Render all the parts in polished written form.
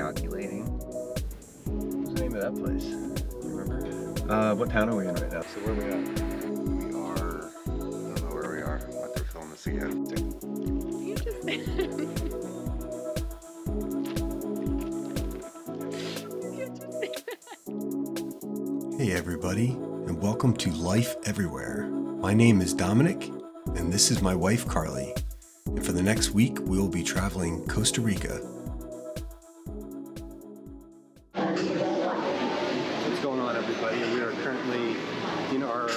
calculating. What's the name of that place? Do you remember? What town are we in right now? So where are we at? We are, I don't know where we are, but they're filming this again. You just Hey everybody, and welcome to Life Everywhere. My name is Dominic, and this is my wife Carly. And for the next week, we will be traveling Costa Rica. What's going on, everybody? We are currently in our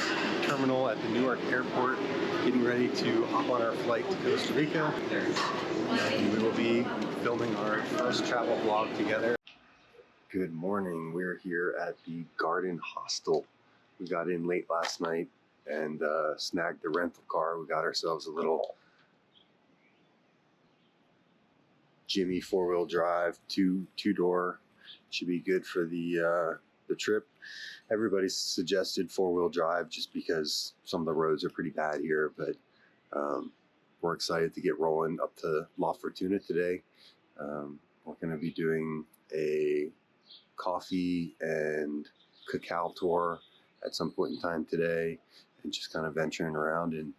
terminal at the Newark airport, getting ready to hop on our flight to Costa Rica. And we will be filming our first travel vlog together. Good morning. We're here at the Garden Hostel. We got in late last night and snagged the rental car. We got ourselves a little Jimmy four-wheel drive, two-door. Should be good for the trip. Everybody suggested four-wheel drive just because some of the roads are pretty bad here, but we're excited to get rolling up to La Fortuna today. We're going to be doing a coffee and cacao tour at some point in time today, and just kind of venturing around and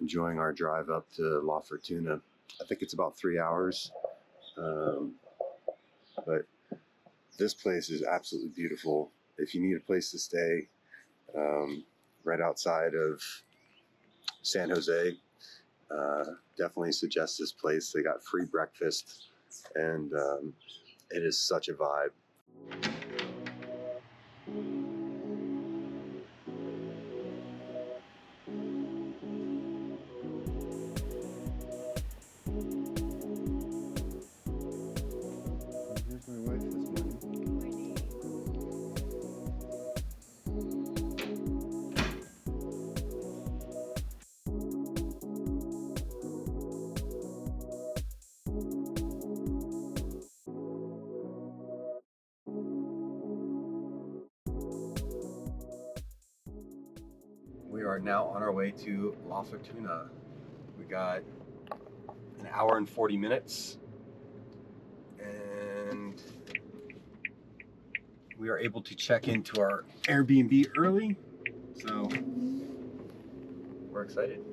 enjoying our drive up to La Fortuna. I think it's about 3 hours, but this place is absolutely beautiful. If you need a place to stay right outside of San Jose, definitely suggest this place. They got free breakfast, and it is such a vibe. Here's my wife this morning. We are now on our way to La Fortuna. We got an hour and 40 minutes, and we are able to check into our Airbnb early, so we're excited.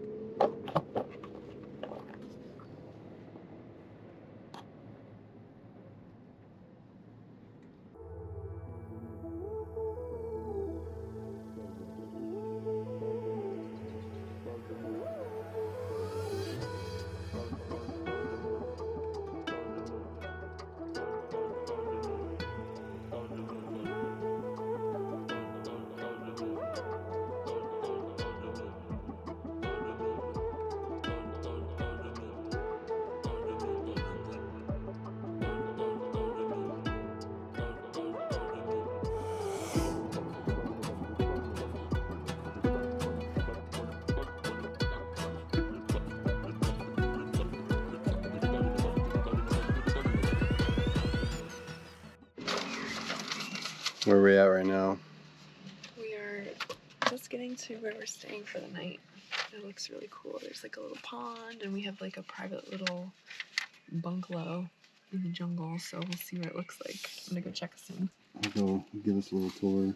Where are we at right now? We are just getting to where we're staying for the night. It looks really cool. There's like a little pond, and we have like a private little bungalow in the jungle, so we'll see what it looks like. I'm gonna go check us in. I'll go give us a little tour.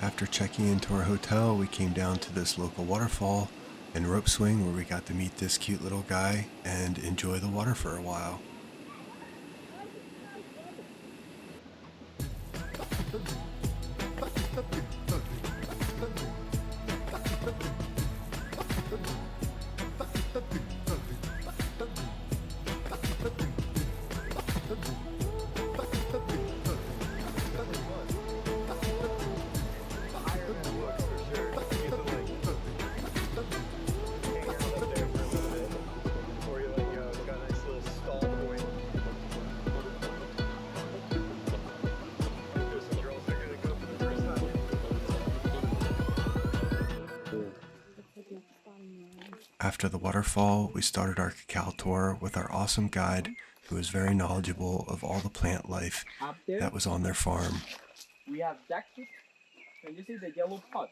After checking into our hotel, we came down to this local waterfall and rope swing where we got to meet this cute little guy and enjoy the water for a while. After the waterfall, we started our cacao tour with our awesome guide who was very knowledgeable of all the plant life Up there, that was on their farm. we have jackfruit. Can you see the yellow pot?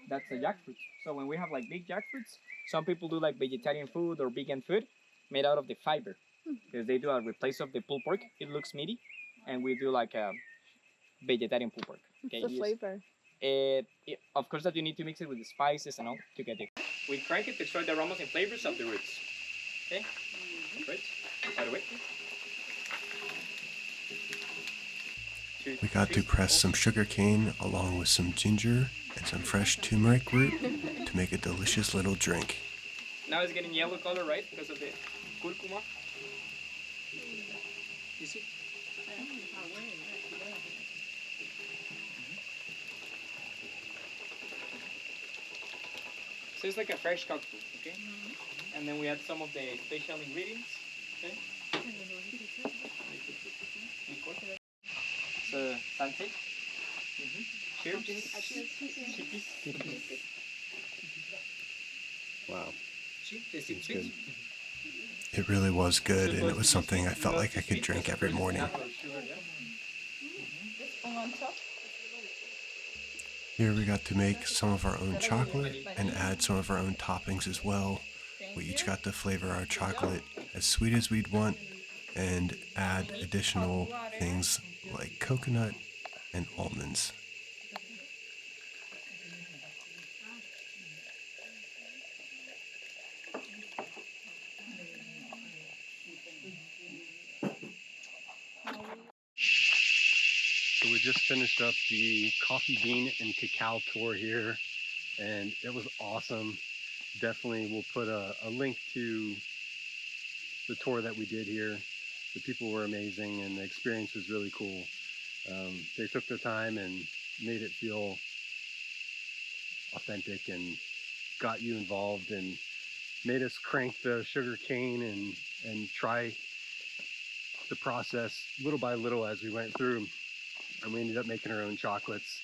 That's a jackfruit. So when we have like big jackfruits, some people do like vegetarian food or vegan food made out of the fiber. Because they do a replace of the pulled pork. It looks meaty. And we do like a vegetarian pulled pork. Okay, What's the flavor? Of course that you need to mix it with the spices and all to get it. We crank it to extract the aromas and flavors of the roots. Okay? Right? By the way. We got to press some sugar cane along with some ginger and some fresh turmeric root to make a delicious little drink. Now it's getting yellow color, right? Because of the curcuma. You see? So it's like a fresh cocktail, okay? And then we add some of the special ingredients, okay? So, sunset. Cheers. Cheers. Wow. Sweet. It really was good, and it was something I felt like I could drink every morning. Here we got to make some of our own chocolate and add some of our own toppings as well. We each got to flavor our chocolate as sweet as we'd want and add additional things like coconut and almonds. So we just finished up the coffee bean and cacao tour here, and it was awesome. Definitely we'll put a link to the tour that we did here. The people were amazing and the experience was really cool. They took their time and made it feel authentic and got you involved and made us crank the sugar cane and try the process little by little as we went through. And we ended up making our own chocolates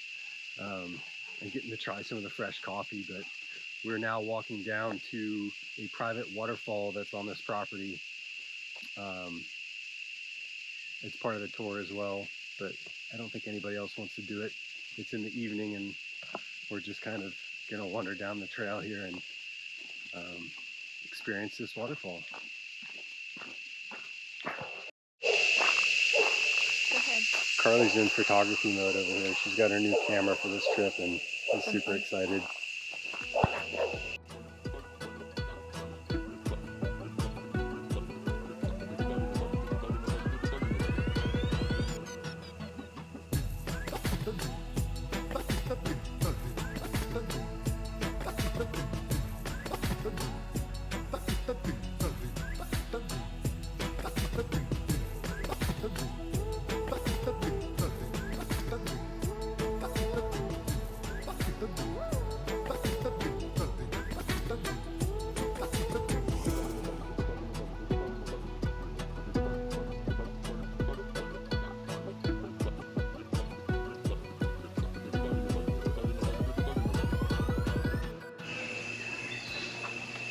and getting to try some of the fresh coffee. But we're now walking down to a private waterfall that's on this property. It's part of the tour as well, but I don't think anybody else wants to do it. It's in the evening and we're just kind of gonna wander down the trail here and experience this waterfall. Go ahead. Carly's in photography mode over here. She's got her new camera for this trip and is super excited.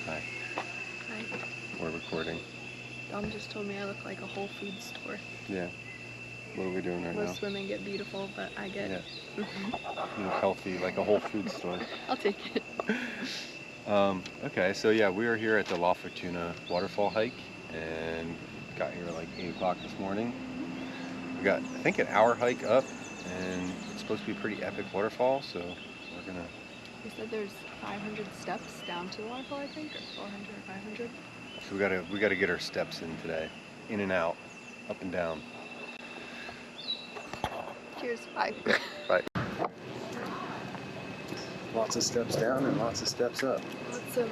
Hi, Hi. we're recording. Dom just told me I look like a Whole Foods store. Yeah. What are we doing right now? Most women get beautiful, but I get Yeah. You look healthy, like a Whole Foods store. I'll take it. Okay, so yeah, we are here at the La Fortuna waterfall hike and got here at like 8 o'clock this morning. We got, I think, an hour hike up and it's supposed to be a pretty epic waterfall, so we're gonna... You said there's 500 steps down to the waterfall, I think, or 400 or 500? So we gotta get our steps in today. In and out, up and down. Cheers, bye. Bye. Lots of steps down and lots of steps up. Lots of,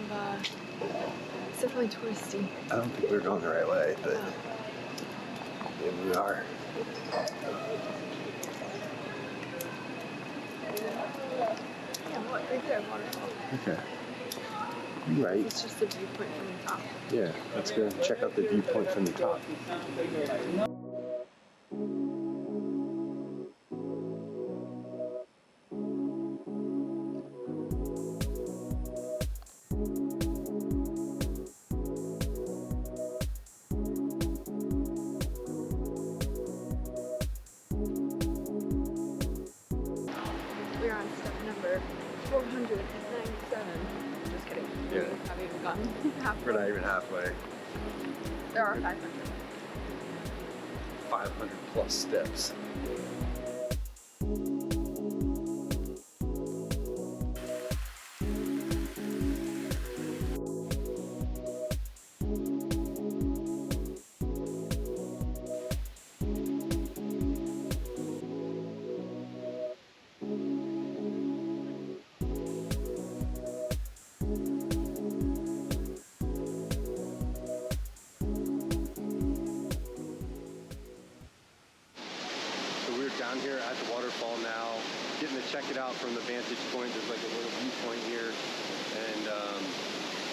it's definitely touristy. I don't think we're going the right way, but here we are. Yeah, look, right there, waterfall. Okay. You're right. It's just the viewpoint from the top. Yeah, let's go check out the viewpoint from the top. 497. Just kidding. Yeah. We haven't even gotten halfway. We're not even halfway. There are 500. 500 plus steps. Down here at the waterfall now, getting to check it out from the vantage point. There's like a little viewpoint here, and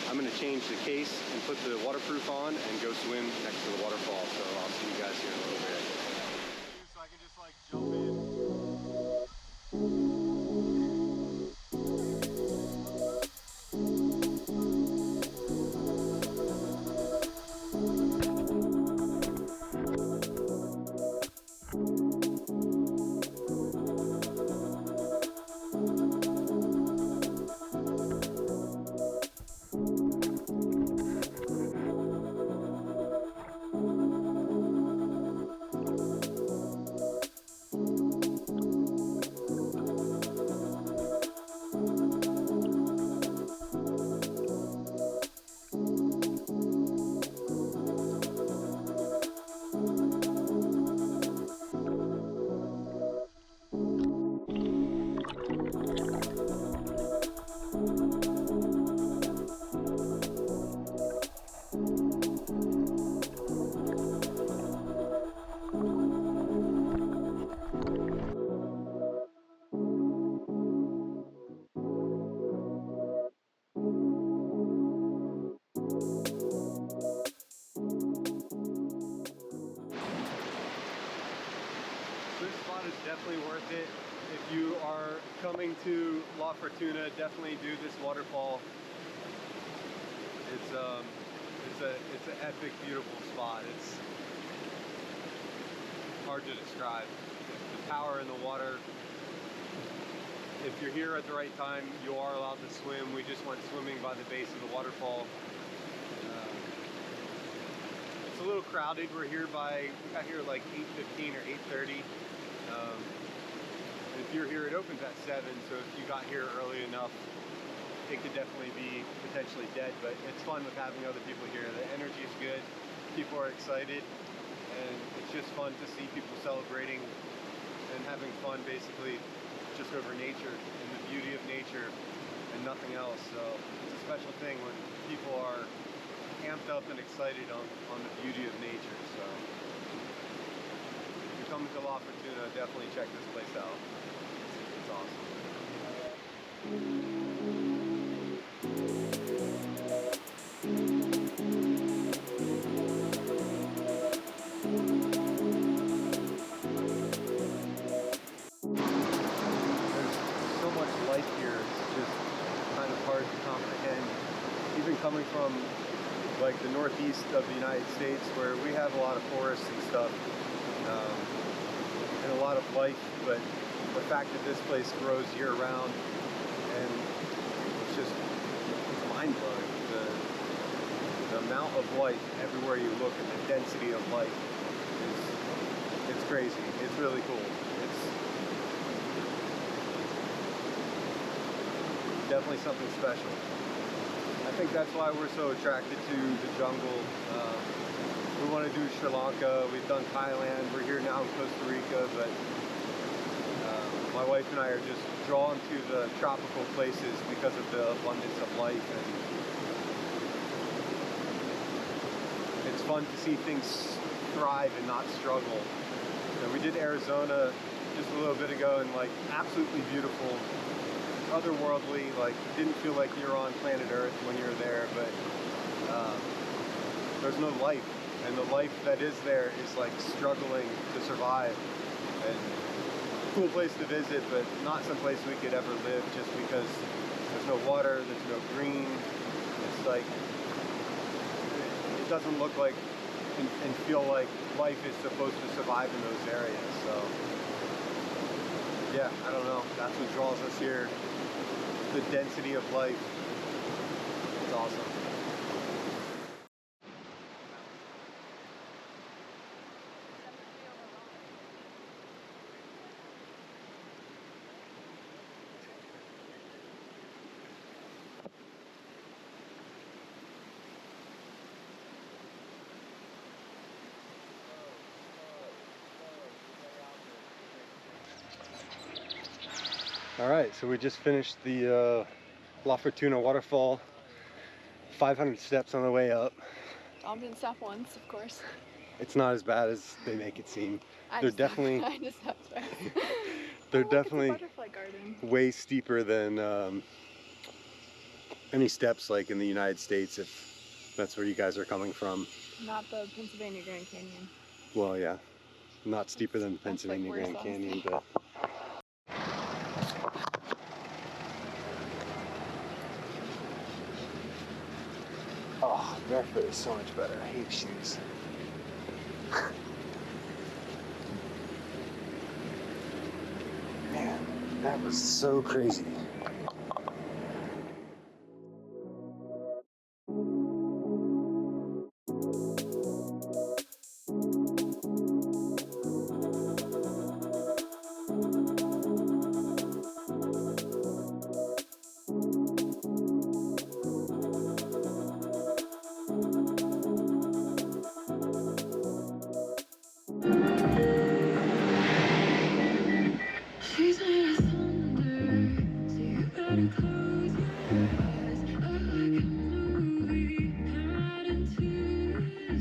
I'm going to change the case and put the waterproof on and go swim next to the waterfall. So I'll see you guys here in a little bit. So I can just like jump in. This spot is definitely worth it. If you are coming to La Fortuna, definitely do this waterfall. It's an epic, beautiful spot. It's hard to describe. The power in the water. If you're here at the right time, you are allowed to swim. We just went swimming by the base of the waterfall. It's a little crowded. We got here like 8:15 or 8:30. And if you're here, it opens at 7, so if you got here early enough, it could definitely be potentially dead, but it's fun with having other people here. The energy is good, people are excited, and it's just fun to see people celebrating and having fun basically just over nature and the beauty of nature and nothing else. So it's a special thing when people are amped up and excited on the beauty of nature. So if you're coming to La Fortuna, definitely check this place out. It's awesome. There's so much life here, it's just kind of hard to comprehend. Even coming from like the northeast of the United States, where we have a lot of forests and stuff, and a lot of life, but the fact that this place grows year-round, and it's mind-blowing. The amount of life everywhere you look and the density of life it's crazy. It's really cool. It's definitely something special. I think that's why we're so attracted to the jungle. We want to do Sri Lanka, we've done Thailand, we're here now in Costa Rica, but my wife and I are just drawn to the tropical places because of the abundance of life, and it's fun to see things thrive and not struggle. We did Arizona just a little bit ago, and like absolutely beautiful, otherworldly, like didn't feel like you're on planet Earth when you're there, but there's no life, and the life that is there is like struggling to survive. And cool place to visit, but not some place we could ever live, just because there's no water, there's no green. It's like it doesn't look like and feel like life is supposed to survive in those areas. So yeah, I don't know, that's what draws us here. the density of life. It's awesome. All right, so we just finished the La Fortuna waterfall. 500 steps on the way up. I've been stop once, of course. It's not as bad as they make it seem. I They're just definitely I just have to. they're Oh, look, definitely it's a butterfly garden. way steeper than any steps like in the United States, if that's where you guys are coming from. Not the Pennsylvania Grand Canyon. Well, yeah, not steeper than the That's, like, Pennsylvania worse, Grand Canyon, honestly. but. Oh, barefoot is so much better. I hate shoes. Man, that was so crazy. She's made of thunder, so you better close your eyes. Like a movie, come right into the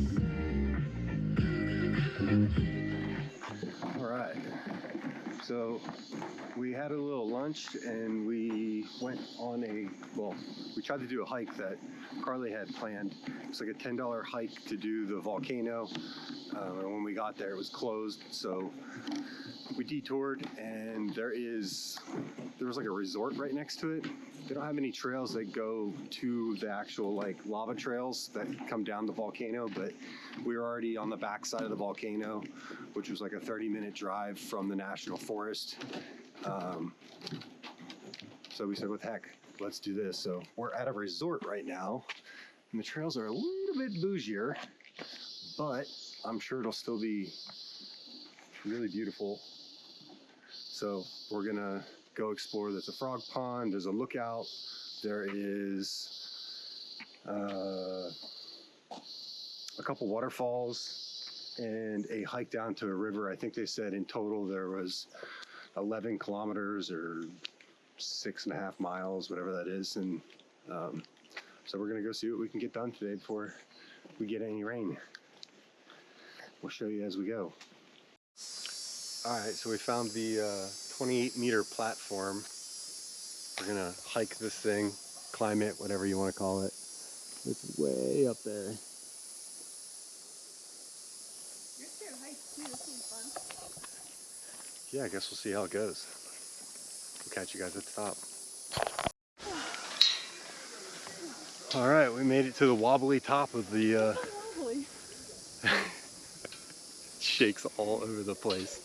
sun. All right. So we had a little lunch and we went on we tried to do a hike that Carly had planned. It's like a $10 hike to do the volcano. And when we got there, it was closed. So we detoured, and there was like a resort right next to it. They don't have any trails that go to the actual like lava trails that come down the volcano, but we were already on the backside of the volcano, which was like a 30-minute drive from the national forest. So we said, what the heck, let's do this. So we're at a resort right now, and the trails are a little bit bougier, but I'm sure it'll still be really beautiful. So we're gonna go explore. There's a frog pond, there's a lookout, there is a couple waterfalls, and a hike down to a river. I think they said in total there was 11 kilometers or 6.5 miles, whatever that is. And so we're gonna go see what we can get done today before we get any rain. We'll show you as we go. All right, so we found the 28-meter platform. We're gonna hike this thing, climb it, whatever you want to call it. It's way up there. You're scared of heights too. This is fun. Yeah, I guess we'll see how it goes. We'll catch you guys at the top. All right, we made it to the wobbly top of the Lovely. shakes all over the place.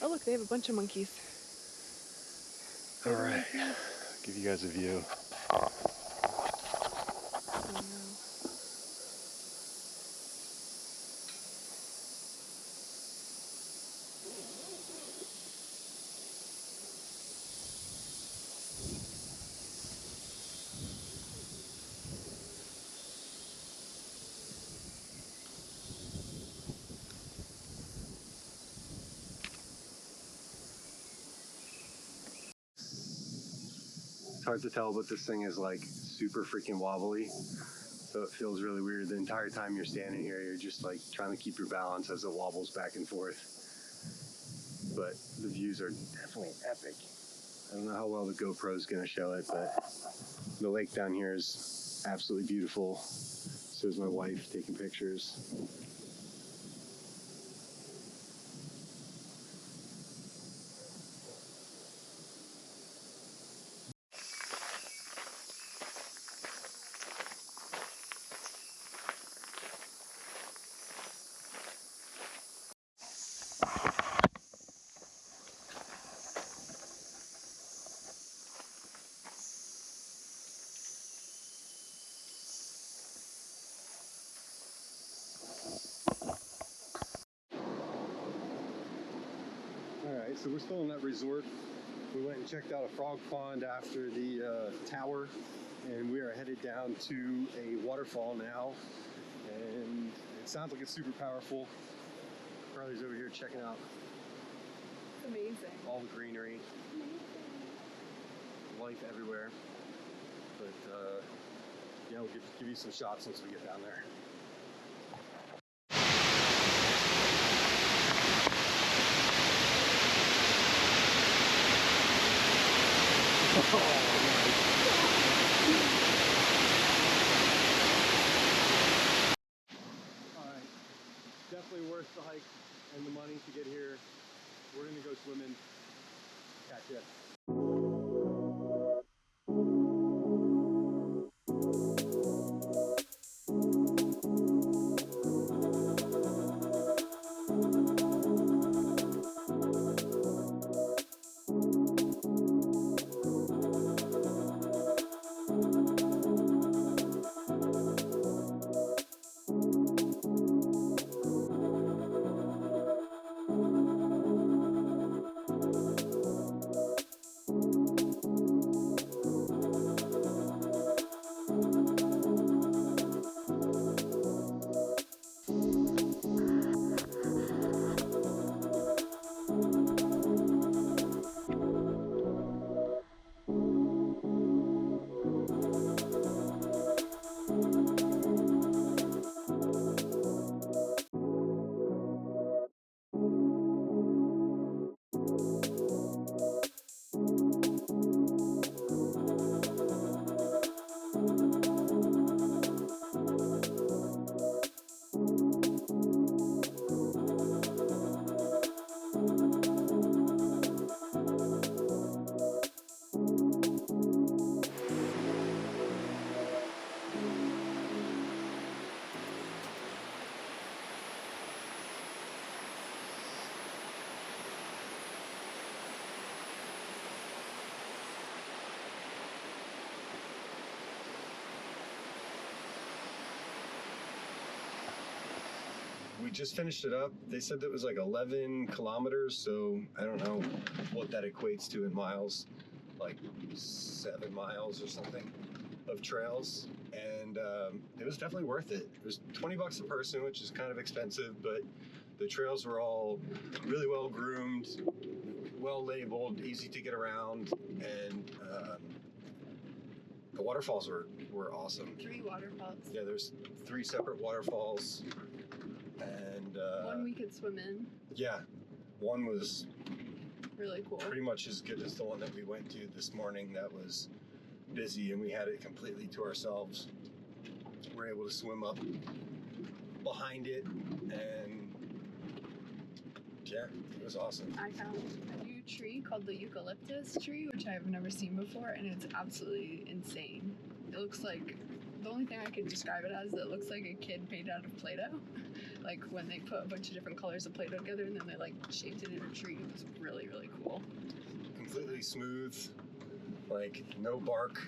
Oh look, they have a bunch of monkeys. All right, give you guys a view. Oh no. It's hard to tell, but this thing is like super freaking wobbly. So it feels really weird. The entire time you're standing here, you're just like trying to keep your balance as it wobbles back and forth. But the views are definitely epic. I don't know how well the GoPro is going to show it, but the lake down here is absolutely beautiful. So is my wife taking pictures. So we're still in that resort. We went and checked out a frog pond after the tower, and we are headed down to a waterfall now. And it sounds like it's super powerful. Carly's over here checking out It's amazing. all the greenery, life everywhere. But yeah, we'll give you some shots once we get down there. Alright, definitely worth the hike and the money to get here. We're gonna go swimming. Catch ya. We just finished it up. They said that was like 11 kilometers, so I don't know what that equates to in miles, like 7 miles or something of trails. And it was definitely worth it. It was 20 bucks a person, which is kind of expensive, but the trails were all really well groomed, well labeled, easy to get around, and the waterfalls were awesome. 3 waterfalls. Yeah, there's 3 separate waterfalls. And One we could swim in. yeah, one was Really cool. pretty much as good as the one that we went to this morning. That was busy and we had it completely to ourselves. We're able to swim up behind it, and yeah, it was awesome. I found a new tree called the eucalyptus tree, which I've never seen before, and it's absolutely insane. It looks like, the only thing I could describe it as, it looks like a kid made out of Play-Doh. Like when they put a bunch of different colors of Play-Doh together and then they like shaped it in a tree. It was really, really cool. Completely smooth, like no bark,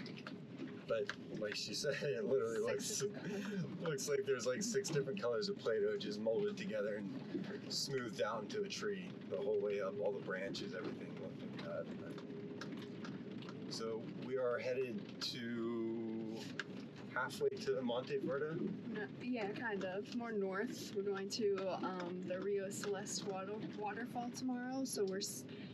but like she said, it literally looks like there's like 6 different colors of Play-Doh just molded together and smoothed out into a tree the whole way up, all the branches, everything. Look at that. So we are headed to halfway to Monte Verde. No, yeah, kind of. More north. We're going to the Rio Celeste waterfall tomorrow, so we're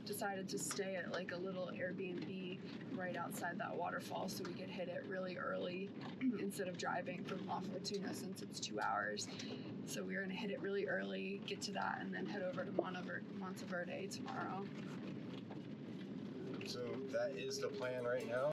decided to stay at like a little Airbnb right outside that waterfall, so we could hit it really early instead of driving from La Fortuna, since it's 2 hours. So we're gonna hit it really early, get to that, and then head over to Monteverde tomorrow. So that is the plan right now.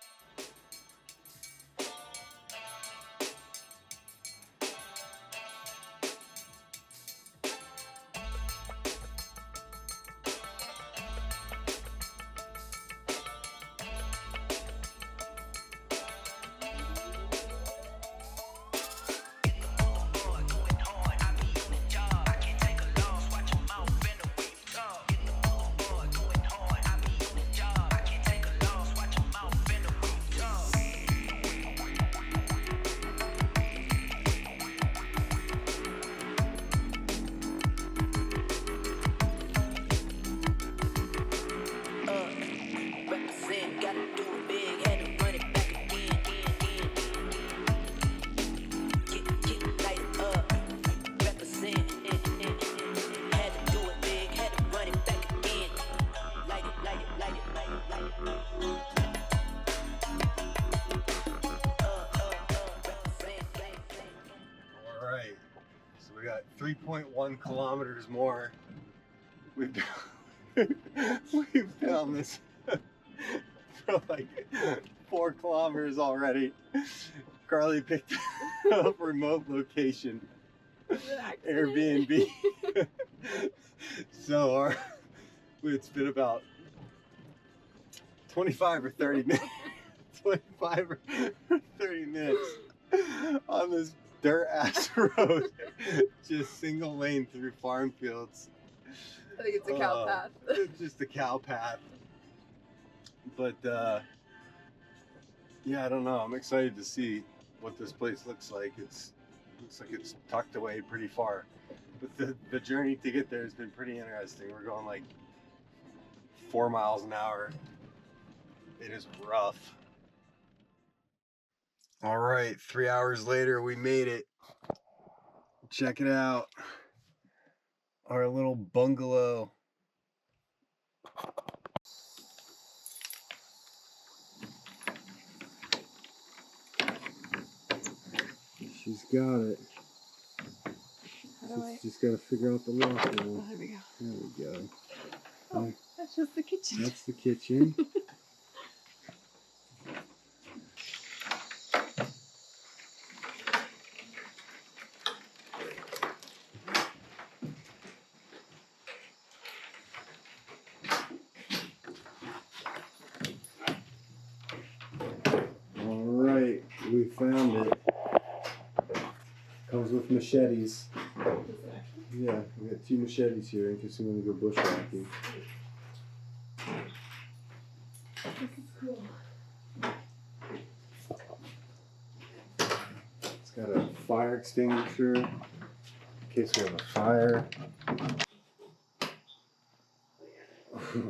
got 3.1 kilometers more. We've we've been on this for like 4 kilometers already. Carly picked up a remote location, Airbnb. So it's been about 25 or 30 minutes. 25 or 30 minutes on this dirt ass road, just single lane through farm fields. I think it's a cow path. It's just a cow path. But yeah, I don't know. I'm excited to see what this place looks like. Looks like it's tucked away pretty far. But the journey to get there has been pretty interesting. We're going like 4 miles an hour. It is rough. All right, 3 hours later, we made it. Check it out. Our little bungalow. She's got it. How do I? Just got to figure out the lock now. Oh, there we go. There we go. Oh, that's just the kitchen. That's the kitchen. All right, we found it. Comes with machetes. Yeah, we got 2 machetes here in case we want to go bushwhacking. This is cool. It's got a fire extinguisher in case we have a fire.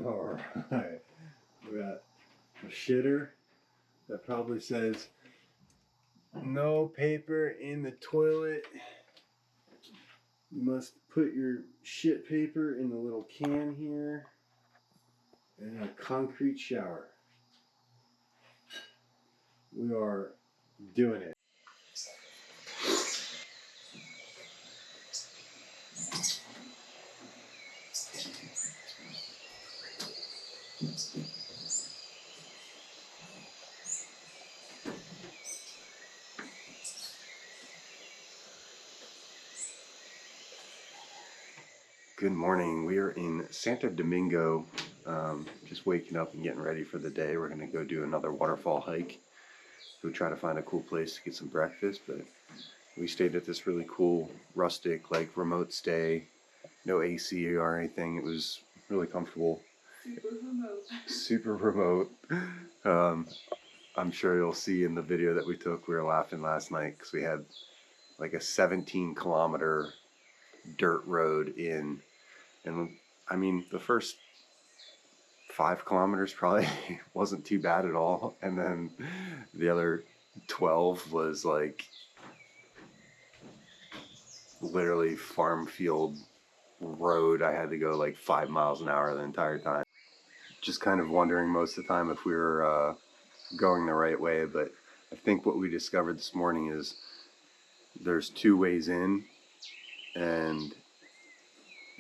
Alright, we got a shitter that probably says no paper in the toilet. You must put your shit paper in the little can here. And a concrete shower. We are doing it. Good morning. We are in Santo Domingo, just waking up and getting ready for the day. We're going to go do another waterfall hike. Go try to find a cool place to get some breakfast, but we stayed at this really cool, rustic, like remote stay. No AC or anything. It was really comfortable. Super remote. I'm sure you'll see in the video that we took, we were laughing last night because we had like a 17-kilometer dirt road in. And I mean, the first 5 kilometers probably wasn't too bad at all. And then the other 12 was like literally farm field road. I had to go like 5 miles an hour the entire time. Just kind of wondering most of the time if we were going the right way. But I think what we discovered this morning is there's 2 ways in, and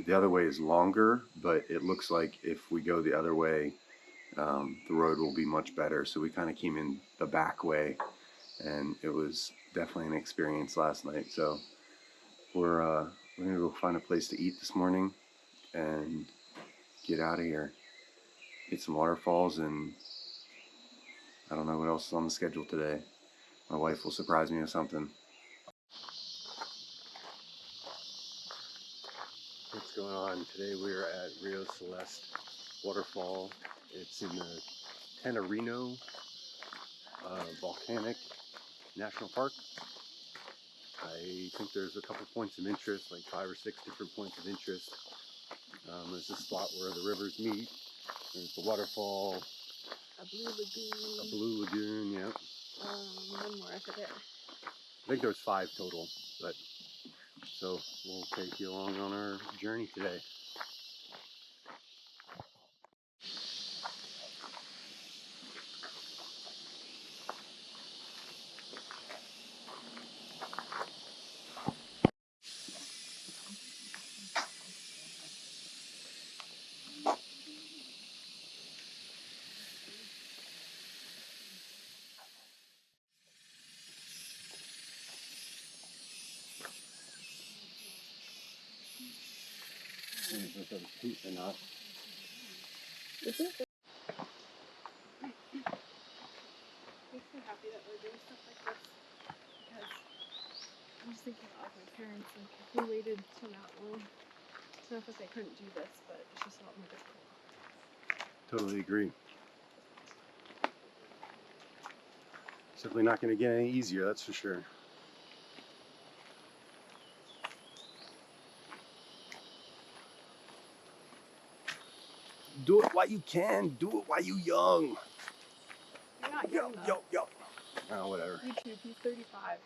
the other way is longer, but it looks like if we go the other way, the road will be much better. So we kind of came in the back way, and it was definitely an experience last night. So we're gonna go find a place to eat this morning and get out of here. Hit some waterfalls, and I don't know what else is on the schedule today. My wife will surprise me with something. What's going on? Today we are at Rio Celeste Waterfall. It's in the Tenerino Volcanic National Park. I think there's a couple points of interest, like 5 or 6 different points of interest. There's a spot where the rivers meet. There's the waterfall. A blue lagoon. A blue lagoon, yeah. One more, I forget. I think there's 5 total, but so we'll take you along on our journey today. know if that was peace or not. Is it? Makes me happy that we're doing stuff like this because I'm just thinking about like my parents. Like if we waited till that long, it's not that they couldn't do this, but it's just a lot more difficult. Totally agree. It's definitely not going to get any easier, that's for sure. Do it while you can. Do it while you young. You're not Yo, young yo, yo. Oh, whatever. YouTube, he's 35.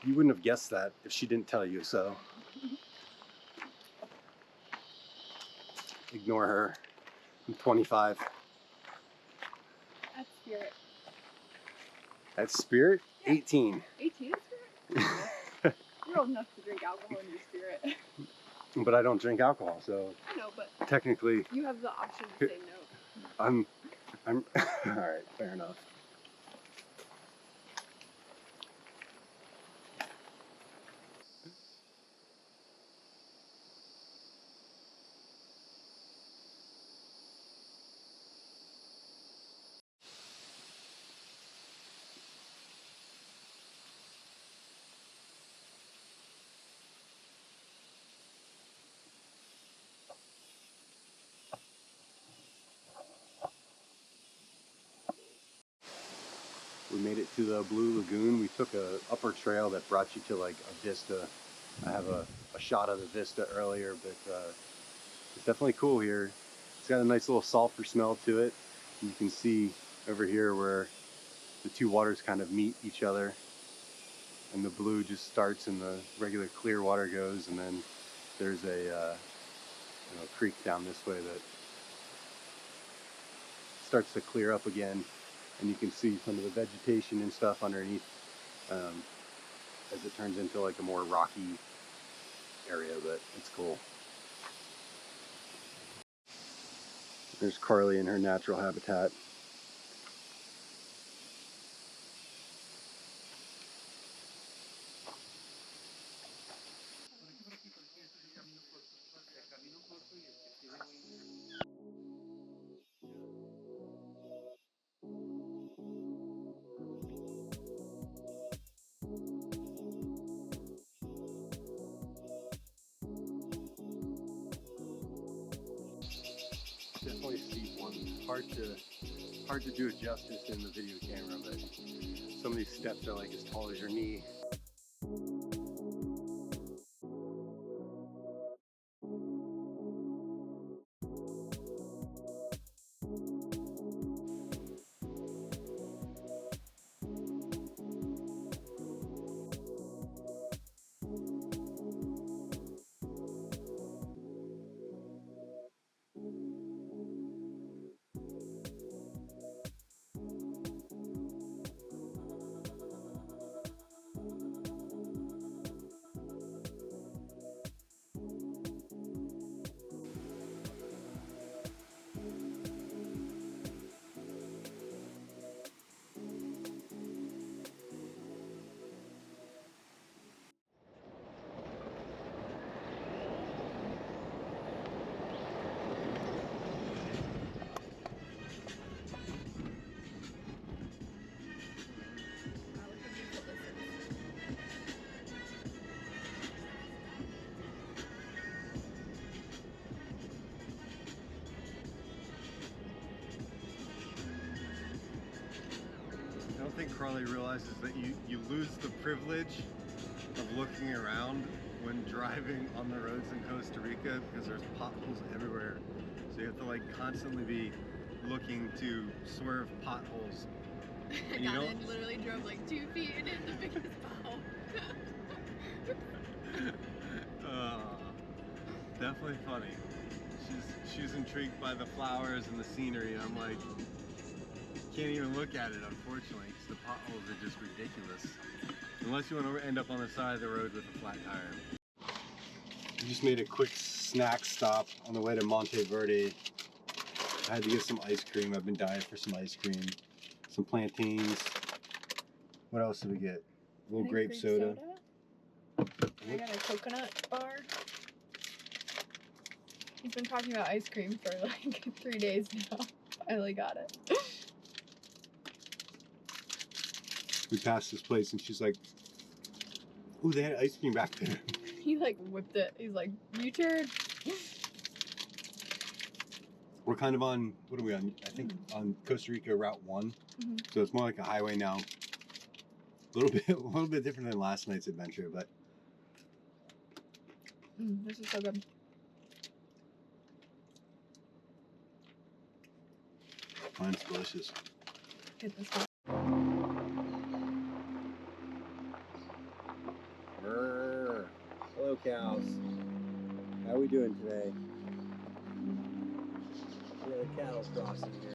You wouldn't have guessed that if she didn't tell you, so. Ignore her. I'm 25. That's spirit. That's spirit? Yeah. 18. 18 is spirit? You're old enough to drink alcohol in your spirit. But I don't drink alcohol, so I know, but technically you have the option to say no. I'm alright, fair enough. We made it to the Blue Lagoon. We took a upper trail that brought you to like a vista. I have a shot of the vista earlier, but it's definitely cool here. It's got a nice little sulfur smell to it. You can see over here where the two waters kind of meet each other, and the blue just starts and the regular clear water goes, and then there's a creek down this way that starts to clear up again, and you can see some of the vegetation and stuff underneath as it turns into like a more rocky area, but it's cool. There's Carly in her natural habitat. Definitely steep one. Hard to do it justice in the video camera, but some of these steps are like as tall as your knee. I don't think Carly realizes that you lose the privilege of looking around when driving on the roads in Costa Rica because there's potholes everywhere. So you have to like constantly be looking to swerve potholes. I got in, literally drove like 2 feet and hit the biggest pothole. Definitely funny. She's intrigued by the flowers and the scenery, and I'm like, can't even look at it, unfortunately, because the potholes are just ridiculous. Unless you want to end up on the side of the road with a flat tire. We just made a quick snack stop on the way to Monteverde. I had to get some ice cream. I've been dying for some ice cream. Some plantains. What else did we get? A little grape soda. I got a coconut bar. He's been talking about ice cream for like 3 days now. Finally got it. We passed this place and she's like, "Ooh, they had ice cream back there." He like whipped it. He's like, "U-turn." We're kind of on, what are we on? I think on Costa Rica Route 1. Mhm. So it's more like a highway now. A little bit different than last night's adventure, but This is so good. mine's delicious. Get this one. Hello, cows. How are we doing today? We got a cattle crossing here.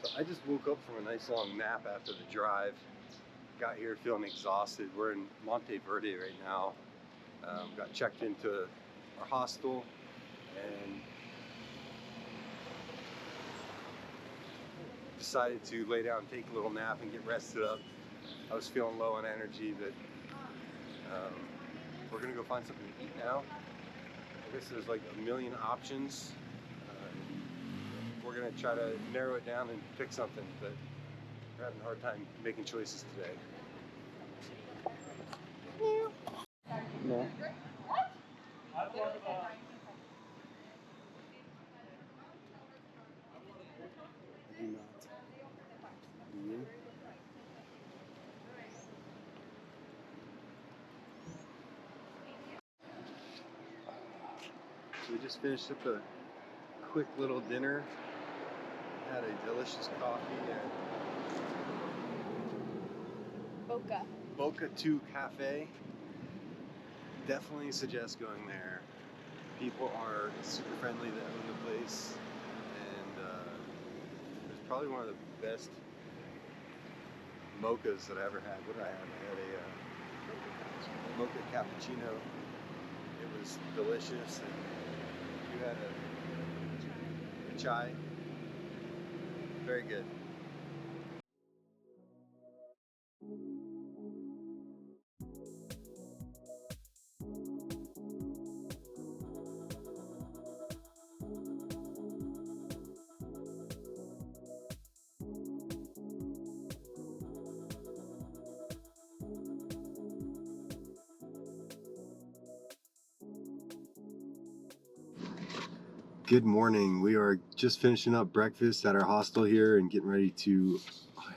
So I just woke up from a nice long nap after the drive. Got here feeling exhausted. We're in Monte Verde right now. Got checked into our hostel and decided to lay down, take a little nap, and get rested up. I was feeling low on energy, but we're gonna go find something to eat now. I guess there's like a million options. We're gonna try to narrow it down and pick something, but we're having a hard time making choices today. No. So we just finished up a quick little dinner. Had a delicious coffee at Boca 2 Cafe. Definitely suggest going there. People are super friendly that own the place, and it's probably one of the best mochas that I ever had. What did I have? I had a mocha cappuccino. It was delicious, and you had a chai. Very good. Good morning. We are just finishing up breakfast at our hostel here and getting ready to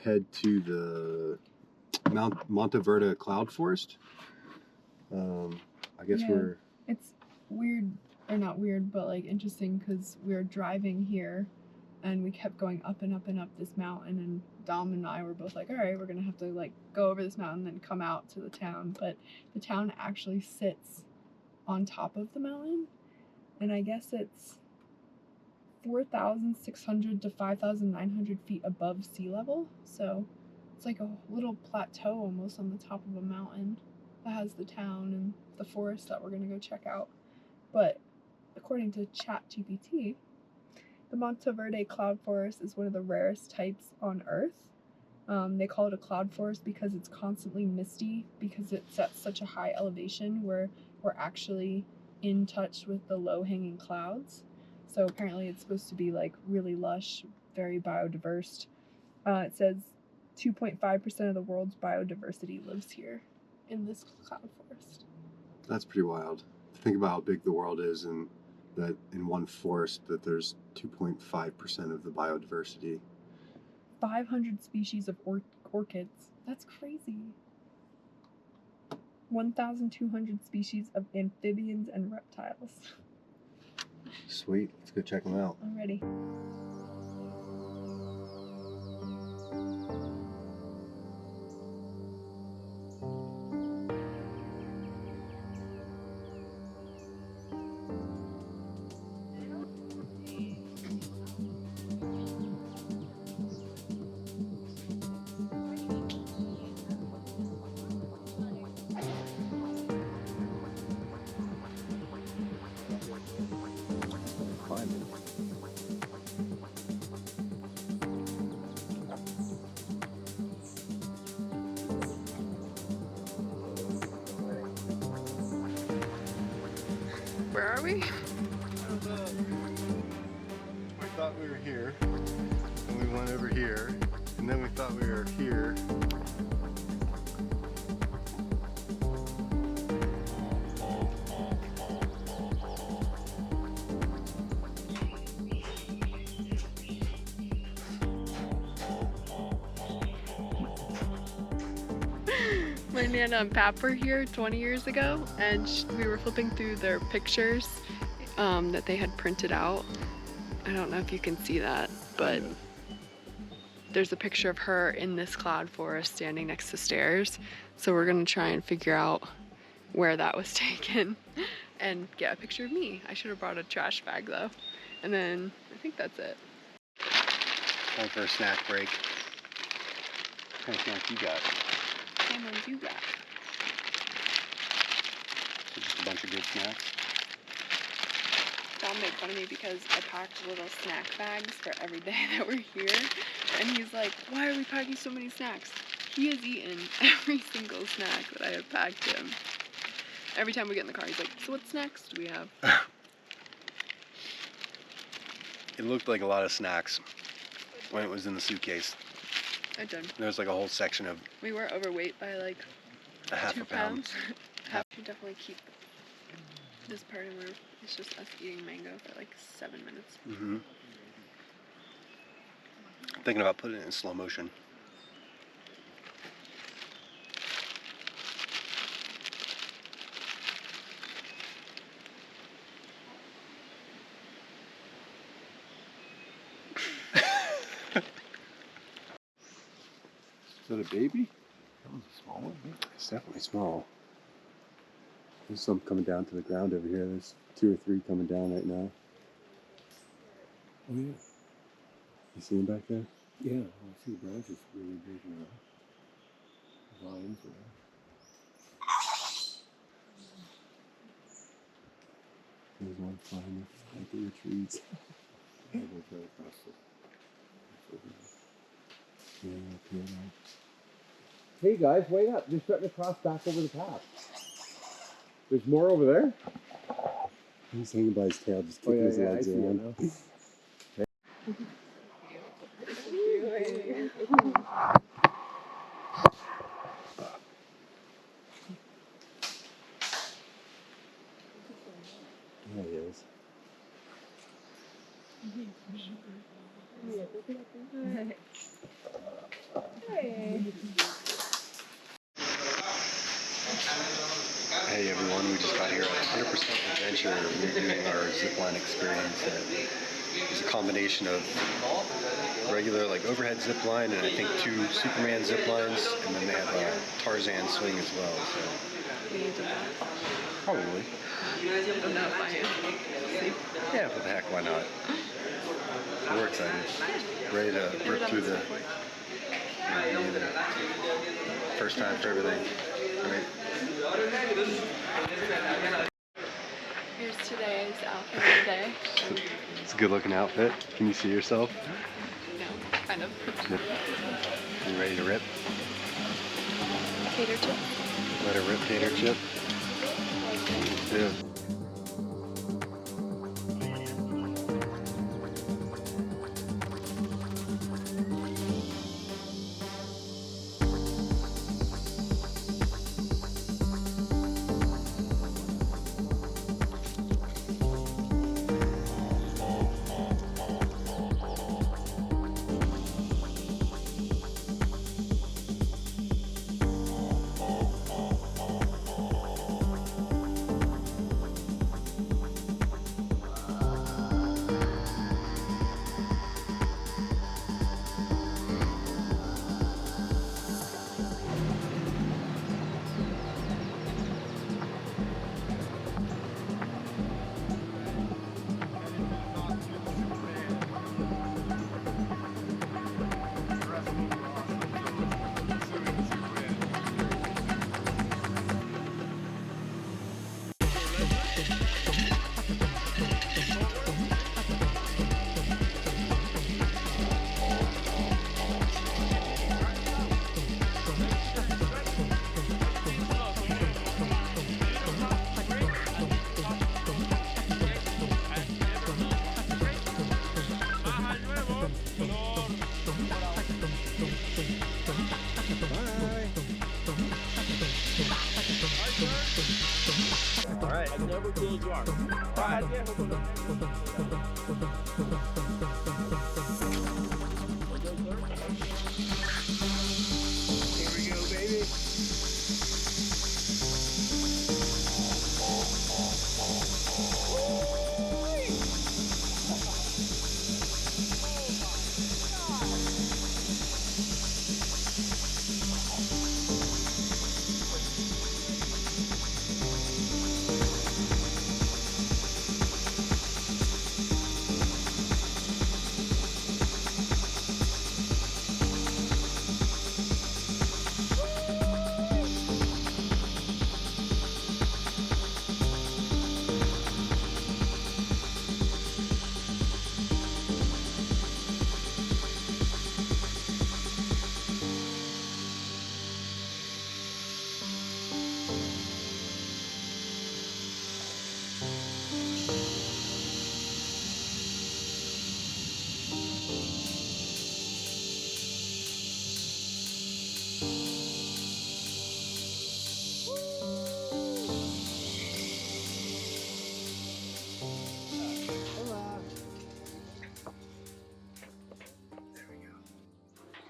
head to the Monteverde Cloud Forest. I guess we're... It's weird, or not weird, but like interesting because we were driving here and we kept going up and up and up this mountain, and Dom and I were both like, all right, we're gonna have to like go over this mountain and then come out to the town. But the town actually sits on top of the mountain, and I guess it's 4,600 to 5,900 feet above sea level. So it's like a little plateau almost on the top of a mountain that has the town and the forest that we're going to go check out. But according to ChatGPT, the Monteverde cloud forest is one of the rarest types on Earth. They call it a cloud forest because it's constantly misty, because it's at such a high elevation where we're actually in touch with the low-hanging clouds. So apparently it's supposed to be like really lush, very biodiverse. It says 2.5% of the world's biodiversity lives here in this cloud forest. That's pretty wild. Think about how big the world is, and that in one forest that there's 2.5% of the biodiversity. 500 species of orchids. That's crazy. 1,200 species of amphibians and reptiles. Sweet. Let's go check them out. Alrighty. Where are we? We thought we were here, and we went over here, and then we thought we were here. My Nana and Pap were here 20 years ago, and we were flipping through their pictures that they had printed out. I don't know if you can see that, but there's a picture of her in this cloud forest standing next to stairs. So we're gonna try and figure out where that was taken and get a picture of me. I should have brought a trash bag though. And then I think that's it. Time for a snack break. What kind of snack you got? How many you got? Just a bunch of good snacks. Dom made fun of me because I packed little snack bags for every day that we're here. And he's like, why are we packing so many snacks? He has eaten every single snack that I have packed him. Every time we get in the car, he's like, so what snacks do we have? It looked like a lot of snacks when it was in the suitcase. I did. There was like a whole section of We were overweight by like a half 2 a pound. pounds. Have to definitely keep this part in where it's just us eating mango for like 7 minutes. Mm-hmm. Thinking about putting it in slow motion. Is that a baby? That was a small one. It's definitely small. There's some coming down to the ground over here. There's 2 or 3 coming down right now. Oh yeah. You see them back there? Yeah, I see the branches really big now. Vines there. There's one flying up through the trees. I will try to cross Yeah, up here now. Hey guys, wait up. They're starting to cross back over the path. There's more over there? He's hanging by his tail, just kicking his legs around. There he is. Hey everyone, we just got here at 100% Adventure. We're doing our zipline experience. It's a combination of regular like overhead zipline and I think 2 Superman ziplines, and then they have a Tarzan swing as well. So We need to probably. I'm not buying. See? Yeah, what the heck, why not? We're excited. Ready to rip through the first time for everything. Right? Here's today's outfit of the day. It's a good looking outfit. Can you see yourself? No, kind of. You ready to rip? Tater chip. Let her rip, tater chip. Let's do it. Never close your eyes. Baja viejo con los Here we go, baby.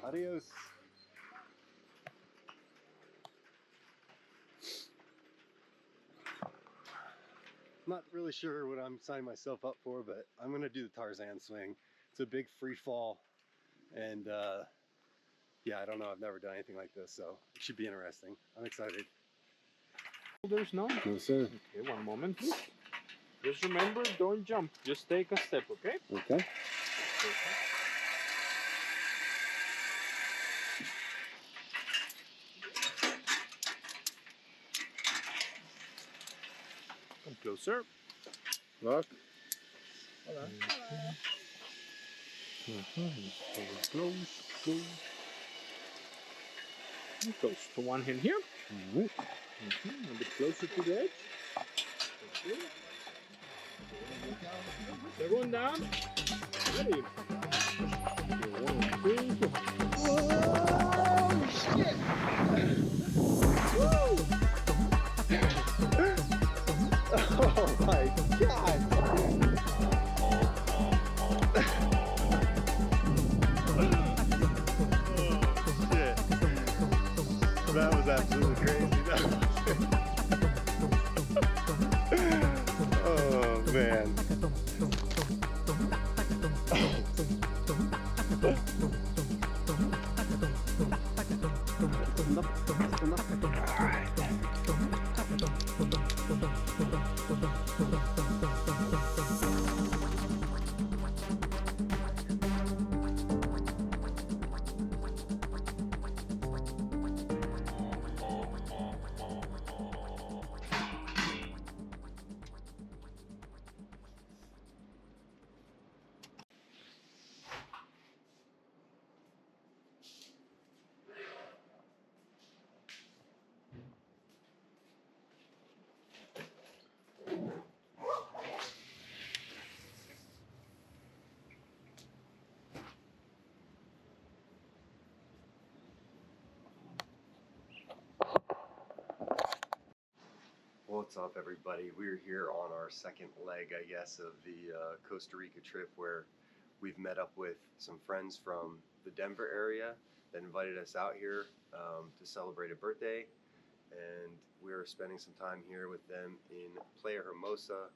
Adios. Not really sure what I'm signing myself up for, but I'm gonna do the Tarzan swing. It's a big free fall, and yeah, I don't know. I've never done anything like this, so it should be interesting. I'm excited. There's no. No, sir. Okay, one moment, please. Just remember, don't jump. Just take a step, okay? Okay. Come closer. Look. Hello. Close, close. Close to one hand here. All right. A bit closer to the edge. Okay. Second down. Ready. One, two. Oh shit! Woo! Oh my god! Oh shit! That was absolutely crazy. Oh man! What's up, everybody? We're here on our second leg, I guess, of the Costa Rica trip, where we've met up with some friends from the Denver area that invited us out here to celebrate a birthday, and we're spending some time here with them in Playa Hermosa.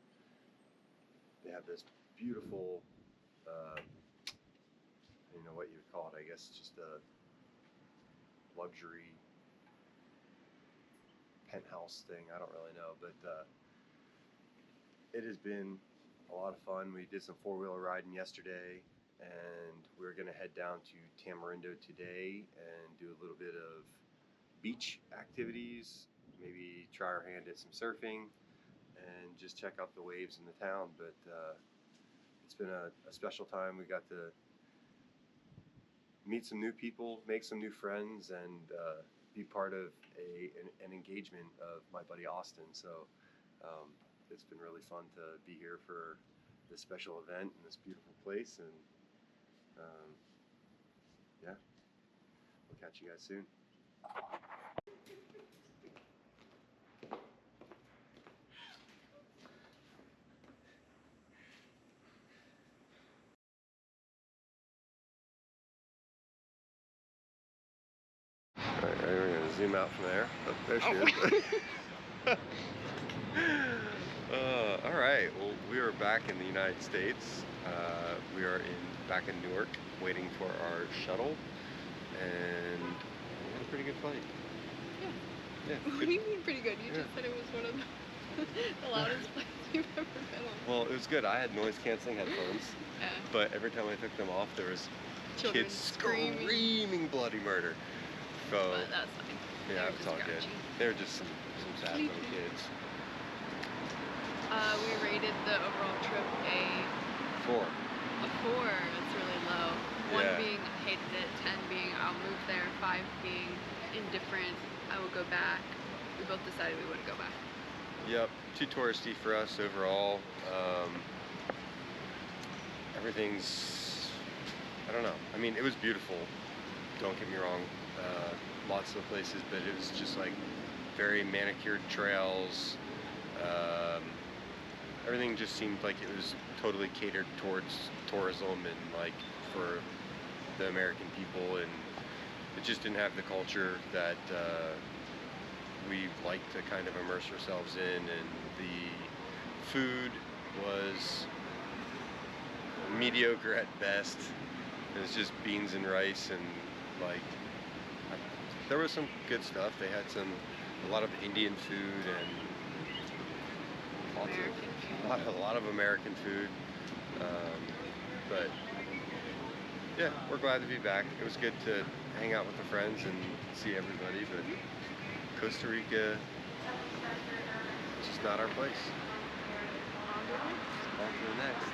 They have this beautiful, I don't know what you would call it, I guess just a luxury penthouse thing. I don't really know, but it has been a lot of fun. We did some four-wheeler riding yesterday, and we're gonna head down to Tamarindo today and do a little bit of beach activities, maybe try our hand at some surfing, and just check out the waves in the town. But it's been a special time. We got to meet some new people, make some new friends, and be part of an engagement of my buddy Austin. So it's been really fun to be here for this special event in this beautiful place, and yeah, we'll catch you guys soon. Alright, we're gonna zoom out from there. Oh, there she is. Alright, well, we are back in the United States. We are back in Newark, waiting for our shuttle, and we had a pretty good flight. Yeah. What do you mean pretty good? You Yeah. just said it was one of the loudest flights you've ever been on. Well, it was good. I had noise-canceling headphones, Yeah. but every time I took them off, there was Children kids screaming bloody murder. So, But that's fine. yeah, They were it's just all good. grouchy. They were just some sad little kids. We rated the overall trip a 4. 4. That's really low. 1 Yeah. being I hated it, 10 being I'll move there, 5 being indifferent, I will go back. We both decided we wouldn't go back. Yep, too touristy for us overall. Everything's, I don't know. I mean, it was beautiful. Don't get me wrong. Lots of places, but it was just like very manicured trails. Everything just seemed like it was totally catered towards tourism and like for the American people, and it just didn't have the culture that we like to kind of immerse ourselves in, and the food was mediocre at best. It was just beans and rice, and like there was some good stuff. They had a lot of Indian food and a lot of American food. But yeah, we're glad to be back. It was good to hang out with the friends and see everybody, but Costa Rica, it's just not our place. On to the next.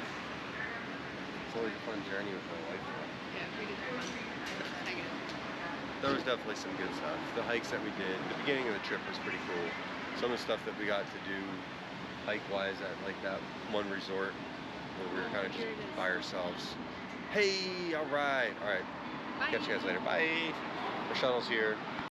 It's always a fun journey with my wife. Yeah, we did have fun. Hang out. There was definitely some good stuff. The hikes that we did, the beginning of the trip was pretty cool. Some of the stuff that we got to do hike-wise at like that one resort where we were kind of just by ourselves. Hey, all right. Bye. Catch you guys later. Bye. The shuttle's here.